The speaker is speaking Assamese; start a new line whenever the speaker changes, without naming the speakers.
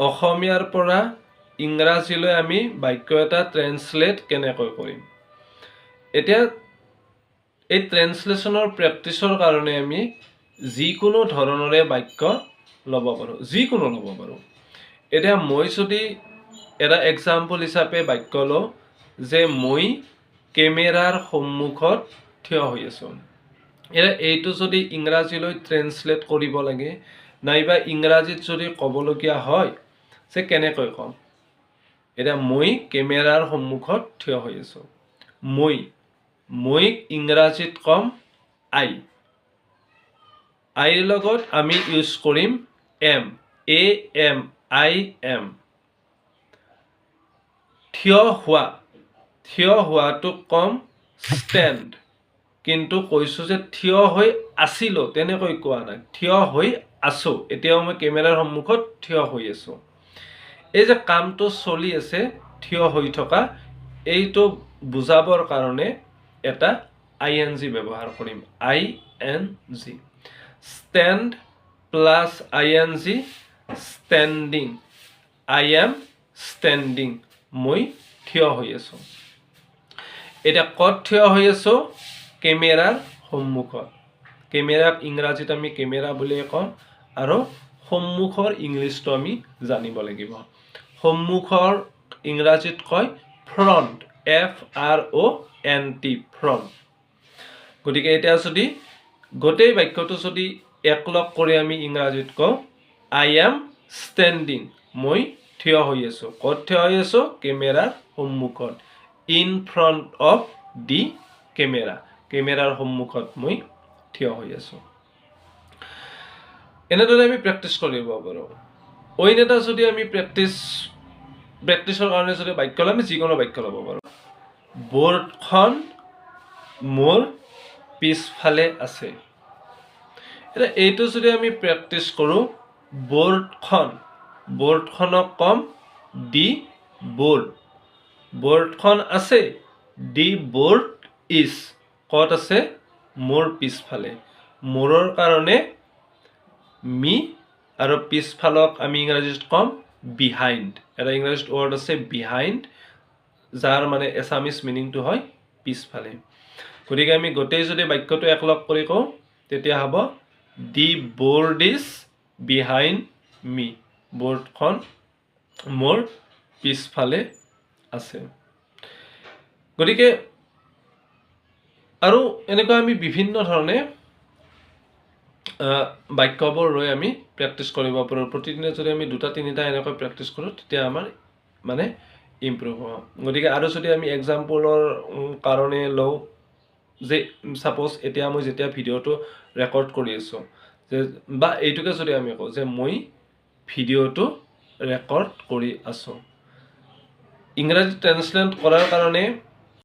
অসমীয়াৰ পৰা ইংৰাজীলৈ আমি বাক্য এটা ট্ৰেন্সলেট কেনেকৈ কৰিম। এতিয়া এই ট্ৰেন্সলেশ্যনৰ প্ৰেক্টিচৰ কাৰণে আমি যিকোনো ধৰণৰে বাক্য ল'ব পাৰোঁ, যিকোনো ল'ব পাৰোঁ। এতিয়া মই যদি এটা এক্সাম্পল হিচাপে বাক্য লওঁ যে মই কেমেৰাৰ সন্মুখত থিয় হৈ আছোঁ। এতিয়া এইটো যদি ইংৰাজীলৈ ট্ৰেন্সলেট কৰিব লাগে নাইবা ইংৰাজীত যদি ক'বলগীয়া হয় যে কেনেকৈ ক'ম। এতিয়া মই কেমেৰাৰ সন্মুখত থিয় হৈ আছোঁ। মই ইংৰাজীত ক'ম আই। আইৰ লগত আমি ইউজ কৰিম এম, আই এম। থিয় হোৱাটোক ক'ম ষ্টেণ্ড। কিন্তু কৈছোঁ যে থিয় হৈ আছিলোঁ তেনেকৈ কোৱা নাই, থিয় হৈ আছোঁ। এতিয়াও মই কেমেৰাৰ সন্মুখত থিয় হৈ আছোঁ। এই যে কামটো চলি আছে থিয় হৈ থকা, এইটো বুজাবৰ কাৰণে এটা ING ব্যৱহাৰ কৰিম, ING। Stand plus ING, standing. I am standing, মই থিয় হৈ আছোঁ। এতিয়া ক'ত থিয় হৈ আছোঁ? কেমেৰাৰ সন্মুখত। কেমেৰাক ইংৰাজীত আমি কেমেৰা বুলিয়ে কওঁ আৰু সন্মুখৰ ইংলিছটো আমি জানিব লাগিব। সন্মুখৰ ইংৰাজীত কয় ফ্ৰণ্ট, FRONT, ফ্ৰণ্ট। গতিকে এতিয়া যদি গোটেই বাক্যটো যদি একলগ কৰি আমি ইংৰাজীত কওঁ I am standing, মই থিয় হৈ আছোঁ। ক'ত থিয় হৈ আছোঁ? কেমেৰাৰ সন্মুখত, in front of the camera. কেমেৰাৰ সন্মুখত মই থিয় হৈ আছোঁ। এনেদৰে আমি প্ৰেক্টিচ কৰিব পাৰোঁ। অইন এটা যদি আমি প্ৰেক্টিচৰ কাৰণে যদি বাক্য লওঁ, আমি যিকোনো বাক্য ল'ব পাৰোঁ। বৰ্ডখন মোৰ পিছফালে আছে। এতিয়া এইটো যদি আমি প্ৰেক্টিচ কৰোঁ, বৰ্ডখনক ক'ম দি বৰ্ড। বৰ্ডখন আছে, দি বৰ্ড ইজ। ক'ত আছে? মোৰ পিছফালে। মোৰৰ কাৰণে মি আৰু পিছফালক আমি ইংৰাজীত ক'ম বিহাইণ্ড। এটা ইংৰাজীত ৱৰ্ড আছে বিহাইণ্ড, যাৰ মানে এছামিজ মিনিংটো হয় পিছফালে। গতিকে আমি গোটেই যদি বাক্যটো একলগ কৰি কওঁ তেতিয়া হ'ব দি বৰ্ড ইজ বিহাইণ্ড মি। বৰ্ডখন মোৰ পিছফালে আছে। গতিকে আৰু এনেকুৱা আমি বিভিন্ন ধৰণে বাক্যবোৰ লৈ আমি প্ৰেক্টিচ কৰিব পাৰোঁ। প্ৰতিদিনে যদি আমি 2-3টা এনেকৈ প্ৰেক্টিচ কৰোঁ তেতিয়া আমাৰ মানে ইম্প্ৰুভ হ'ব। গতিকে আৰু যদি আমি এক্সাম্পলৰ কাৰণে লওঁ যে ছাপ'জ এতিয়া মই যেতিয়া ভিডিঅ'টো ৰেকৰ্ড কৰি আছোঁ, যে বা এইটোকে যদি আমি কওঁ যে মই ভিডিঅ'টো ৰেকৰ্ড কৰি আছোঁ। ইংৰাজী ট্ৰেন্সলেট কৰাৰ কাৰণে